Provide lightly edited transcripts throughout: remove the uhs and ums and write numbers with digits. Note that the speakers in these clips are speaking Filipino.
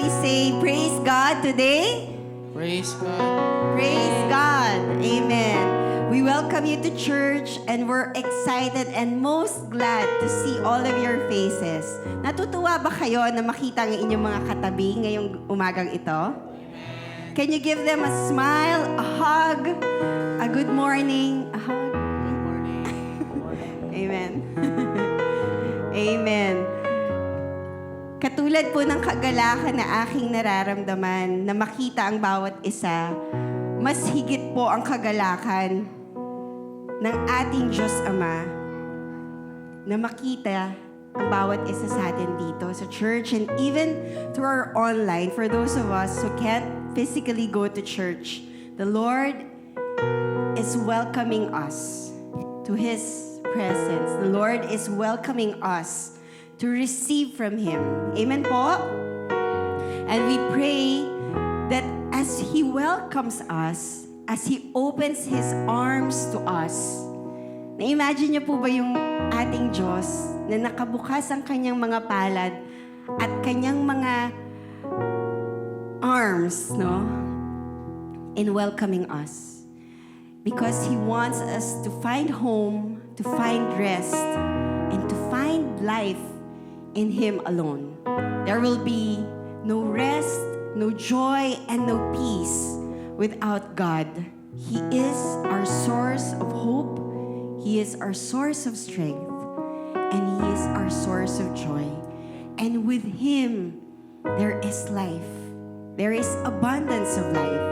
we say praise God today? Praise God. Praise God. Amen. We welcome you to church and we're excited and most glad to see all of your faces. Natutuwa ba kayo na makita ang inyong mga katabi ngayong umagang ito? Can you give them a smile, a hug, a good morning, a hug? Good morning. Amen. Amen. Katulad po ng kagalakan na aking nararamdaman na makita ang bawat isa, mas higit po ang kagalakan ng ating Diyos Ama na makita ang bawat isa sa atin dito sa church and even through our online. For those of us who can't physically go to church, the Lord is welcoming us to His presence. The Lord is welcoming us to receive from Him. Amen po? And we pray that as He welcomes us, as He opens His arms to us, na-imagine niyo po ba yung ating Diyos na nakabukas ang kanyang mga palad at kanyang mga arms, no? In welcoming us. Because He wants us to find home, to find rest, and to find life in Him alone. There will be no rest, no joy, and no peace without God. He is our source of hope. He is our source of strength. And He is our source of joy. And with Him, there is life. There is abundance of life.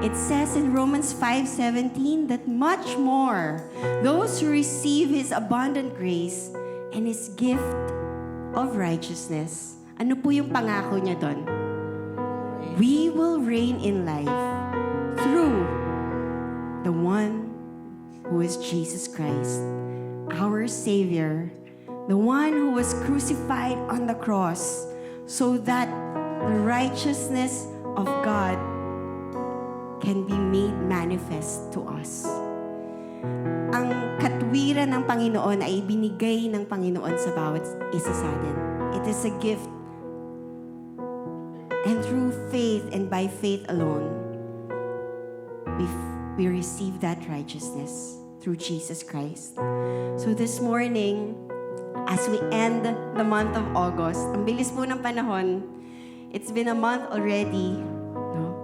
It says in Romans 5:17 that much more, those who receive His abundant grace and His gift of righteousness. Ano po yung pangako niya doon? We will reign in life through the one who is Jesus Christ, our Savior, the one who was crucified on the cross so that the righteousness of God can be made manifest to us. Ang katwiran ng Panginoon ay binigay ng Panginoon sa bawat isa sa atin. It is a gift. And through faith and by faith alone, we receive that righteousness through Jesus Christ. So this morning, as we end the month of August, ang bilis po ng panahon, it's been a month already, no?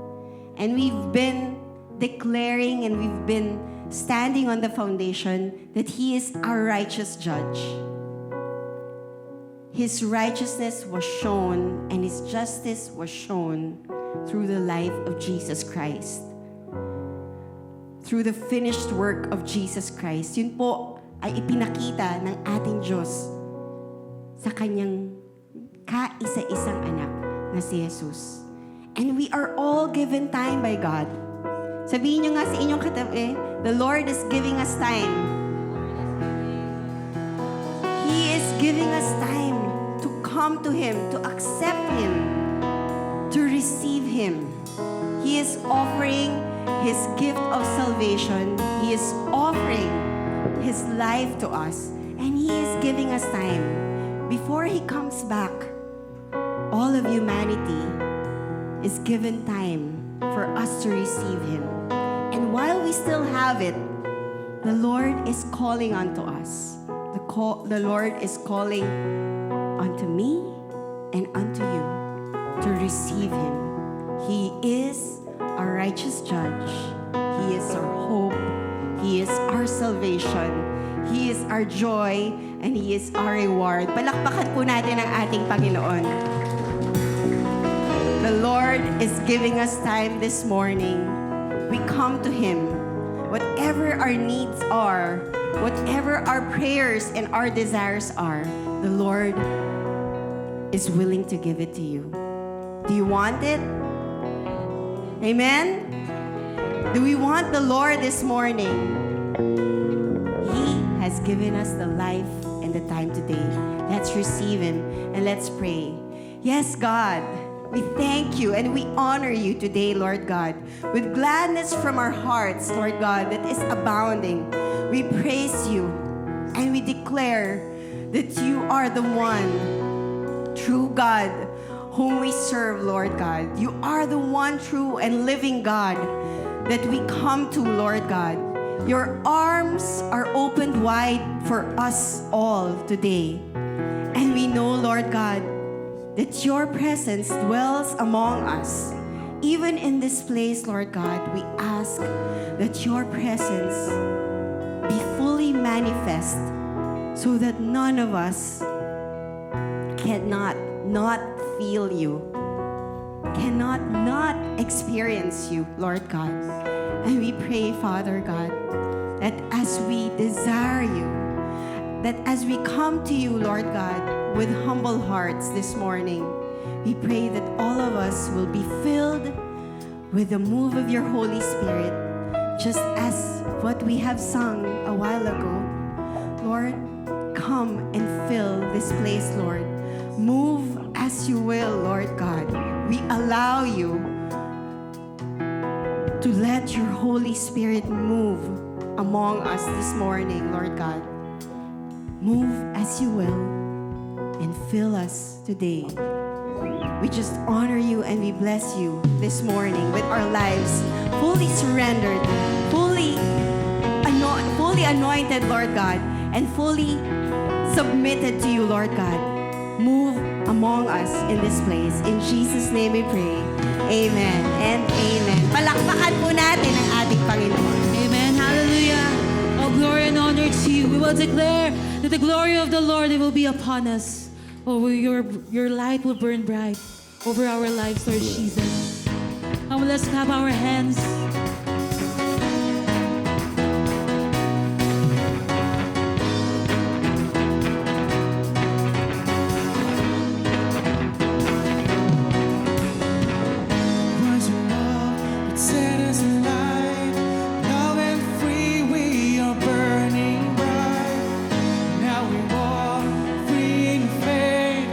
And we've been declaring and we've been standing on the foundation that He is our righteous judge. His righteousness was shown and His justice was shown through the life of Jesus Christ. Through the finished work of Jesus Christ. Yun po ay ipinakita ng ating Diyos sa Kanyang kaisa-isang anak na si Jesus. And we are all given time by God. Sabihin nyo nga sa inyong katabi, the Lord is giving us time. He is giving us time to come to Him, to accept Him, to receive Him. He is offering His gift of salvation. He is offering His life to us. And He is giving us time. Before He comes back, all of humanity is given time for us to receive Him. And while we still have it, the Lord is calling unto us. The Lord is calling unto me and unto you to receive Him. He is our righteous judge. He is our hope. He is our salvation. He is our joy. And He is our reward. Palakpakan po natin ang ating Panginoon. The Lord is giving us time this morning. We come to Him. Whatever our needs are, whatever our prayers and our desires are, the Lord is willing to give it to you. Do you want it? Amen? Do we want the Lord this morning? He has given us the life and the time today. Let's receive Him and let's pray. Yes, God, we thank You and we honor You today, Lord God. With gladness from our hearts, Lord God, that is abounding, we praise You and we declare that You are the one true God whom we serve, Lord God. You are the one true and living God that we come to, Lord God. Your arms are opened wide for us all today. And we know, Lord God, that your presence dwells among us. Even in this place, Lord God, we ask that your presence be fully manifest so that none of us cannot not feel you, cannot not experience you, Lord God. And we pray, Father God, that as we desire you, that as we come to you, Lord God, with humble hearts this morning, we pray that all of us will be filled with the move of your Holy Spirit, just as what we have sung a while ago. Lord, come and fill this place, Lord. Move as you will, Lord God. We allow you to let your Holy Spirit move among us this morning, Lord God. Move as you will and fill us today. We just honor you and we bless you this morning with our lives fully surrendered, fully anointed, Lord God, and fully submitted to you, Lord God. Move among us in this place. In Jesus' name we pray. Amen and amen. Palakpakan po natin ang ating Panginoon. Amen. Hallelujah. All glory and honor to you. We will declare that the glory of the Lord will be upon us. Oh, your light will burn bright over our lives, Lord Jesus. And let's clap our hands. Was your love that set us alight? Love and free, we are burning bright. Now we walk free in faith,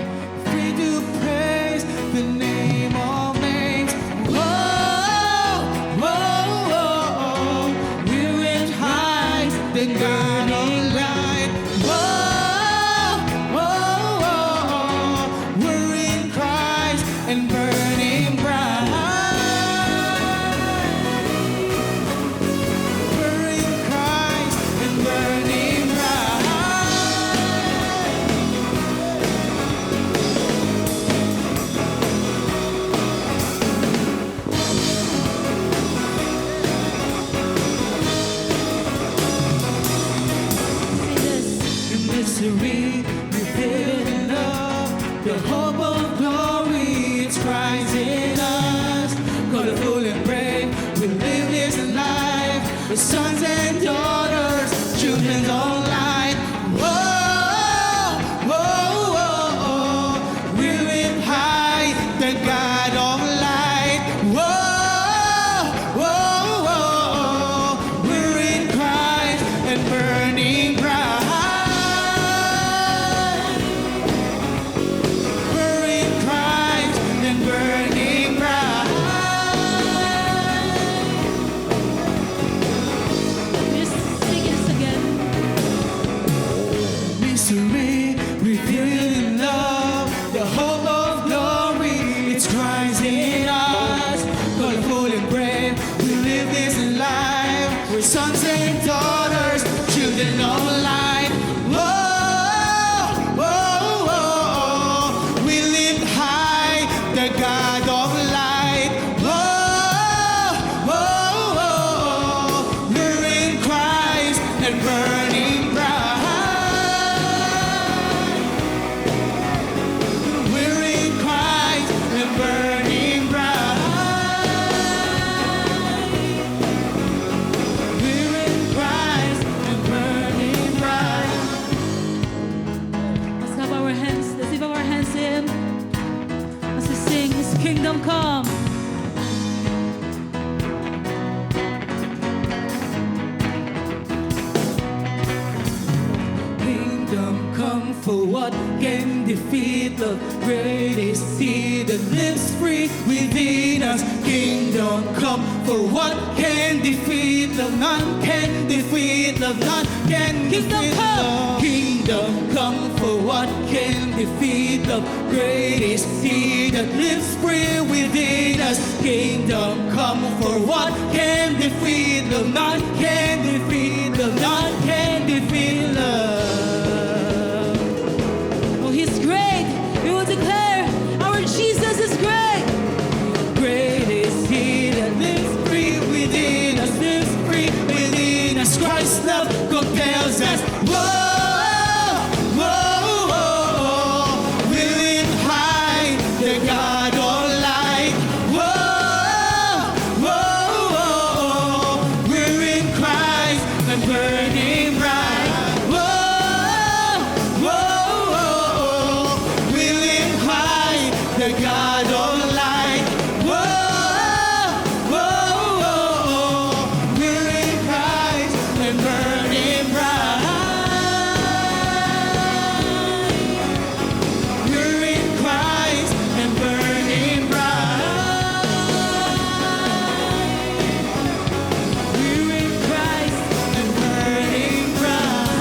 free to praise the name of names. Whoa, whoa, whoa, we're in heights that God on light. Whoa, whoa, whoa, we're in Christ and burning bright. We're in Christ and burning Say this. in misery, we feel in love. The hope of glory, it's Christ in us. Colorful and brave, we live this life. We're sons and daughters, children of light. Whoa, whoa, whoa, we live high, the God of light. Whoa, whoa, whoa, we're in Christ and burning bright. We're in Christ and burning bright. Just sing this again. Mystery, revealed in love, the hope of glory, it's Christ in us. Colorful and brave, we live this life. We're sons and daughters, children of light. Whoa, whoa, whoa, we live high, the God of light. Whoa, whoa, whoa, we're in Christ and burning bright. We're in Christ and burning bright. We're in Christ and burning bright. Let's clap our hands. Let's lift our hands to Him as we sing His kingdom come. Kingdom come for what can defeat love? Great is He that lives free within us. Kingdom come, for what can defeat love? None can defeat love. None can defeat love. Kingdom come, for what can defeat love? Great is He that lives free within us. Kingdom come, for what can defeat love? None can defeat love. None can defeat love. Oh, He's great. We will declare our Jesus is great. Great is He that lives free within us. Lives free within us. Christ's love compels us. Whoa, whoa, whoa. We'll in high the God Almighty. Whoa, whoa, whoa. We're in Christ and burning bright. Whoa, whoa, whoa. We'll in high the God Almighty. Whoa, whoa, whoa. We're in Christ and burning bright. We're in Christ and burning bright. We're in Christ and burning bright.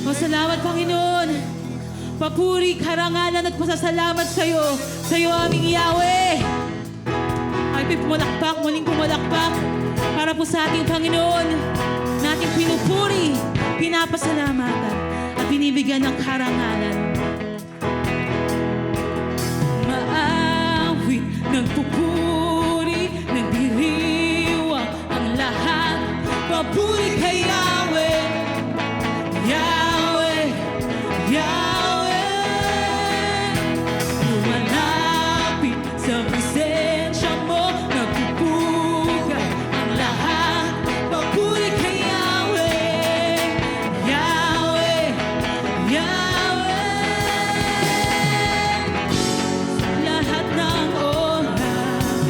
Masalamat, Panginoon. Papuri, karangalan at pasasalamat sa iyo aming Yahweh. Ay pumalakpak, muling pumalakpak para po sa ating Panginoon na ating pinupuri, pinapasalamatan at binibigyan ng karangalan. Maawit ng pupuri, ng diriwang ang lahat. Papuri kay Yahweh, Yahweh, Yahweh. Lumalapit sa presensya mo, nagpupugay ang lahat. Papuri kay Yahweh, Yahweh, Yahweh. Lahat ng oras,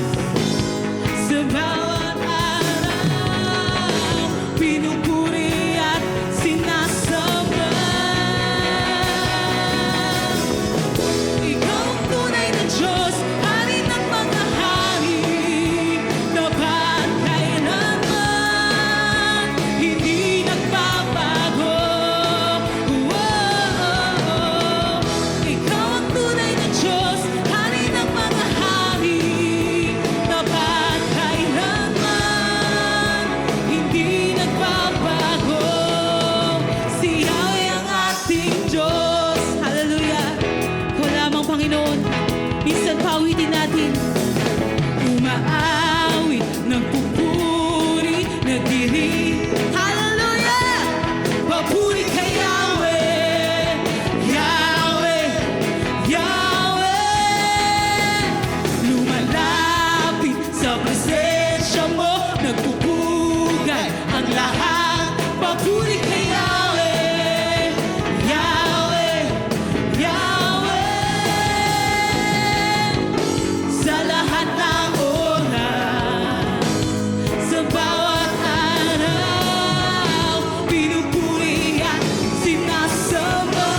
sa bawat araw, pinupuri at sinasamba. Ikaw ang tunay na Diyos, hari ng mga hari, tapat kailanman, hindi nagbabago. Ikaw ang tunay na Diyos, hari ng mga hari, tapat kailanman, hindi nagbabago. Si Yahweh ang ating Diyos. Hallelujah. Ikaw lamang, Panginoon. Minsan pawitin natin. Umaawit ng pupuri na diri. Hallelujah! Papuri kay Yahweh, Yahweh, Yahweh. Lumalapit sa presensya mo, nagpupugay ang lahat. Papuri kay Yahweh, Yahweh, Yahweh. Sa lahat ng oras, sa bawat araw, pinupuri at sinasamba.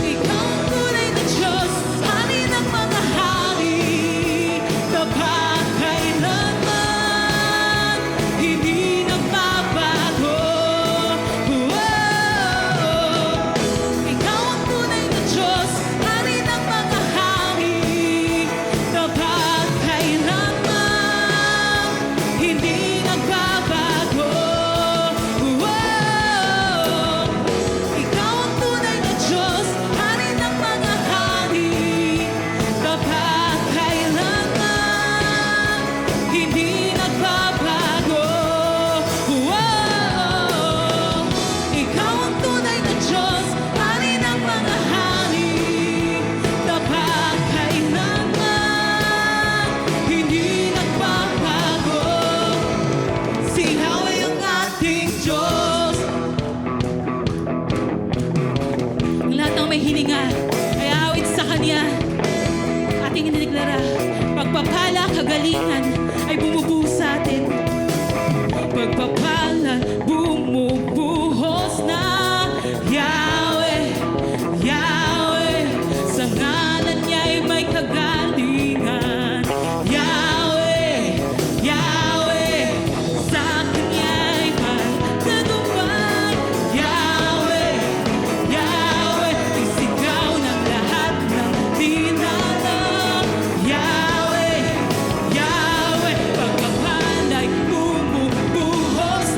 Ikaw ang tunay na Diyos, hari ng mga hari, tapat kailanman, hindi nagbabago. Ikaw ang tunay na Diyos, hari ng mga hari, tapat kailanman, hindi nagbabago. Ikaw ang tunay na Diyos, hari ng mga hari, tapat kailanman, hindi nagbabago. Ikaw ang tunay na Diyos, hari ng mga hari, tapat kailanman, hindi nagbabago. Si Yahweh ang ating Diyos. Ang lahat ng may hininga ay awit sa Kanya. Ating inideklara, pagpapala, kagalingan ay bumubuo sa atin. pagpapalad bumubuhos na. Yahweh, Yahweh, sa ngalan niya'y may kagalingan. Yahweh, Yahweh, sa Kanya'y may kagubay. Yahweh, Yahweh, isigaw ng lahat ng dinalang. Yahweh, Yahweh, pagpapala'y bumubuhos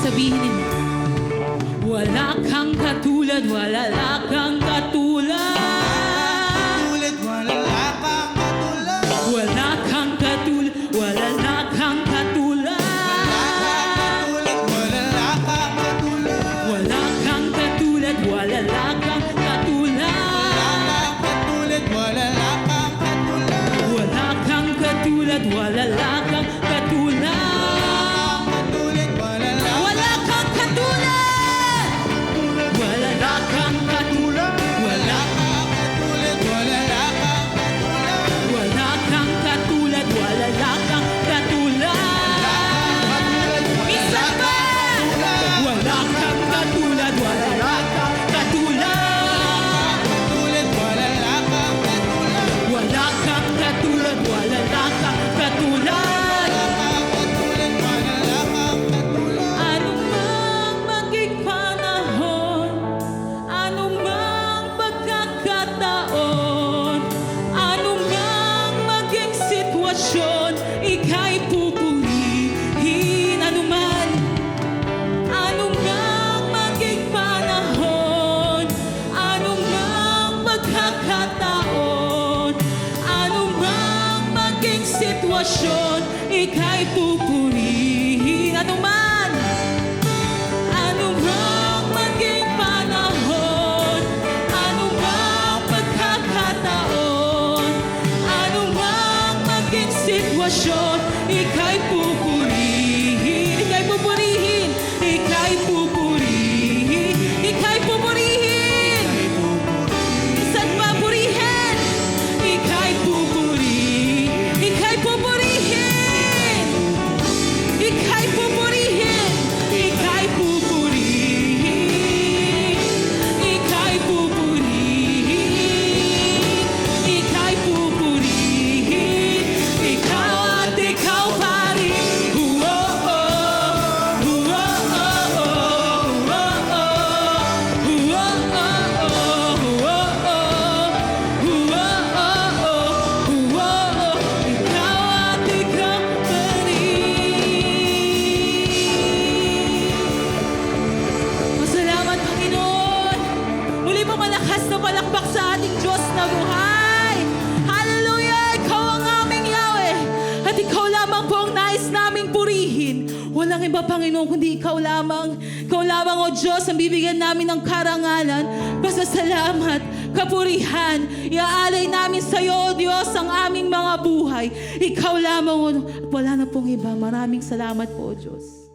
sabihin ninyo. Wala kang katulad, wala kang katulad. Tulad, wala kang katulad. Wala kang katulad, wala kang katulad. Wala kang katulad. Wala kang katulad, wala kang katulad. Wala kang katulad. Wala kang katulad, wala kang katulad. Wala kang katulad. Wala kang katulad. Wala kang katulad. Wala kang katulad, wala kang katulad. Isa pa! Wala kang katulad, wala kang katulad. Wala kang katulad, wala kang katulad. Anumang maging panahon, anumang pagkakataon, anumang maging sitwasyon, ika'y pupurihin. Anuman maging panahon, anumang pagkakataon, anumang maging sitwasyon, ika'y pupurihin. Anumang maging panahon, anumang pagkakataon, anumang maging sitwasyon, ika'y pupurihin. Ika'y pupurihin. Ika'y pupurihin. Ika'y pupurihin. Isa't pa purihin. Ika'y pupurihin. Ika'y pupurihin. Ika'y pupurihin. Ika'y pupurihin. Ika'y pupurihin. Ika'y pupurihin. Ikaw at ikaw pa rin. Ikaw at ikaw pa rin. Masalamat, Panginoon. Muli pa malakas na palakpak sa ating Diyos na buhay. Hallelujah! Ikaw ang aming Yahweh. At ikaw lamang po ang nais naming purihin. Walang iba, Panginoon, kundi ikaw lamang. Ikaw lamang, O Diyos, ang bibigyan namin ng karangalan. Basta salamat, kapurihan. Iaalay namin sa iyo, O Diyos, ang aming mga buhay. Ikaw lamang, O. At wala na pong iba. Maraming salamat po, O Diyos.